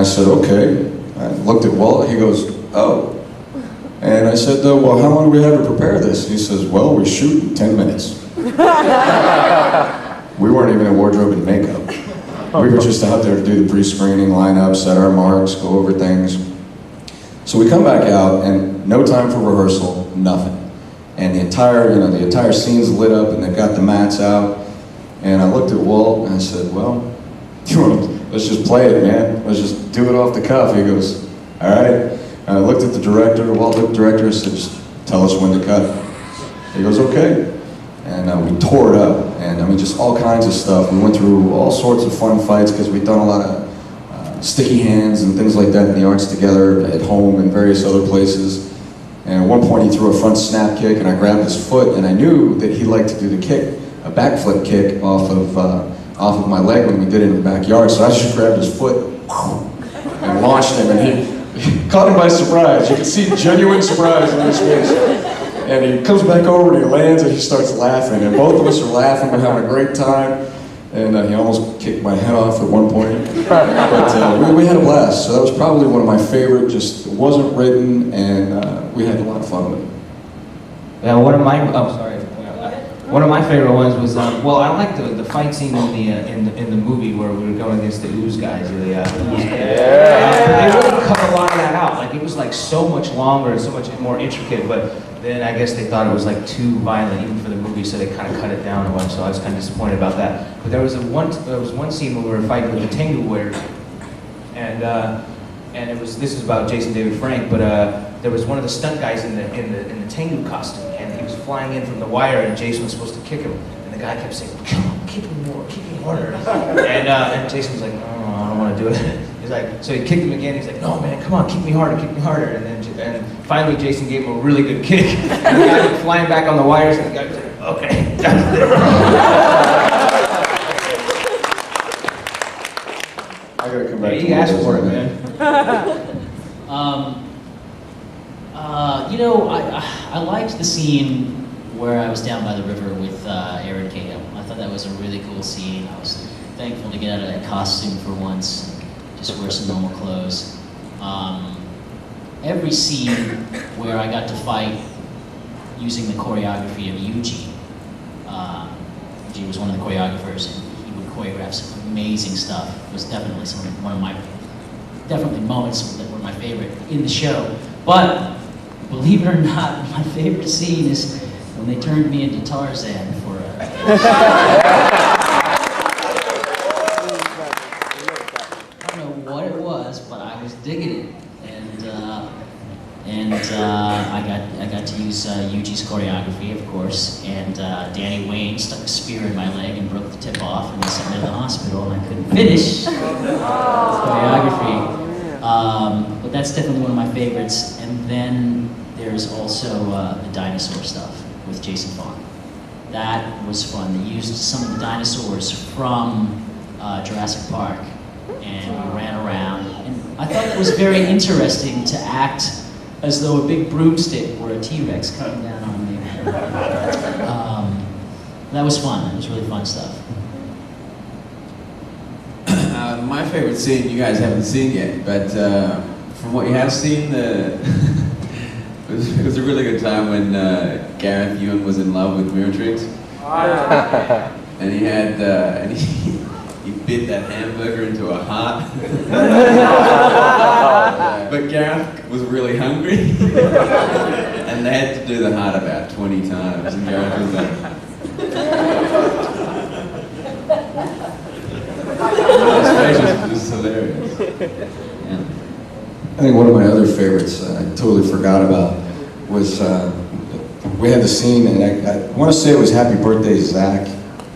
I said, okay. I looked at Walt, he goes, oh. And I said, well, how long do we have to prepare this? He says, well, we shoot in 10 minutes. We weren't even in wardrobe and makeup. We were just out there to do the pre-screening, line up, set our marks, go over things. So we come back out, and no time for rehearsal, nothing. And the entire scene's lit up, and they've got the mats out. And I looked at Walt, and I said, well, let's just play it, man. Let's just do it off the cuff. He goes, all right. And I looked at the director, Walt looked at the director, and said, just tell us when to cut. He goes, okay. And we tore it up, and I mean, just all kinds of stuff. We went through all sorts of fun fights because we'd done a lot of sticky hands and things like that in the arts together at home and various other places. And at one point he threw a front snap kick, and I grabbed his foot, and I knew that he liked to do the kick, a backflip kick off of my leg when we did it in the backyard. So I just grabbed his foot and launched him, and he caught him by surprise. You could see genuine surprise on his face. And he comes back over and he lands and he starts laughing. And both of us are laughing, we're having a great time. And he almost kicked my head off at one point. But we had a blast. So that was probably one of my favorite, just it wasn't written, and we had a lot of fun with it. Yeah, one of my favorite ones was, well, I liked the fight scene in the movie where we were going against the Ooze guys. They really cut a lot of that out. Like, it was like so much longer and so much more intricate, but then I guess they thought it was like too violent even for the movie, so they kind of cut it down a bunch, so I was kind of disappointed about that. But there was one scene where we were fighting with the Tengu warriors, and this is about Jason David Frank, but there was one of the stunt guys in the Tengu costume, and he was flying in from the wire, and Jason was supposed to kick him, and the guy kept saying, "Come on, kick him more, kick him harder." And Jason was like, "Oh, I don't want to do it." He's like, so he kicked him again. He's like, "No, man, come on, kick me harder, kick me harder." And finally, Jason gave him a really good kick, and the guy went flying back on the wires, and the guy was like, "Okay." I gotta come back. Yeah, you asked for it, man. You know, I liked the scene where I was down by the river with Aaron Cahill. I thought that was a really cool scene. I was thankful to get out of that costume for once, just wear some normal clothes. Every scene where I got to fight using the choreography of Yuji. Yuji was one of the choreographers, and he would choreograph some amazing stuff. It was definitely one of my moments that were my favorite in the show. But believe it or not, my favorite scene is when they turned me into Tarzan for a... I don't know what it was, but I was digging it, and I got to use Yuji's choreography, of course, and Danny Wayne stuck a spear in my leg and broke the tip off, and they sent me to the hospital, and I couldn't finish choreography. But that's definitely one of my favorites. And then there's also the dinosaur stuff with Jason Vaughn. That was fun. They used some of the dinosaurs from Jurassic Park, and we ran around. And I thought it was very interesting to act as though a big broomstick were a T-Rex coming down on me. That was fun. That was really fun stuff. My favorite scene you guys haven't seen yet, but from what you have seen, it was a really good time when Gareth Ewan was in love with Miratrix, and he bit that hamburger into a heart. But Gareth was really hungry, and they had to do the heart about 20 times, and Gareth was like. It was hilarious. Yeah. I think one of my other favorites I totally forgot about was we had the scene, and I want to say it was "Happy Birthday, Zach."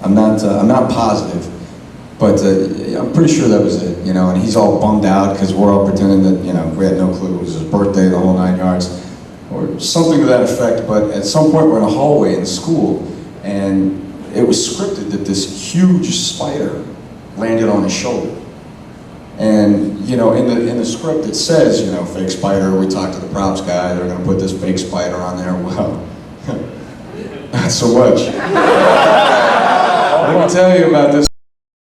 I'm not positive, but I'm pretty sure that was it. You know, and he's all bummed out because we're all pretending that we had no clue it was his birthday, the whole 9 yards, or something to that effect. But at some point, we're in a hallway in school, and it was scripted that this huge spider landed on his shoulder. And in the script it says, fake spider, we talked to the props guy, they're gonna put this fake spider on there. Well, not so much. Let me tell you about this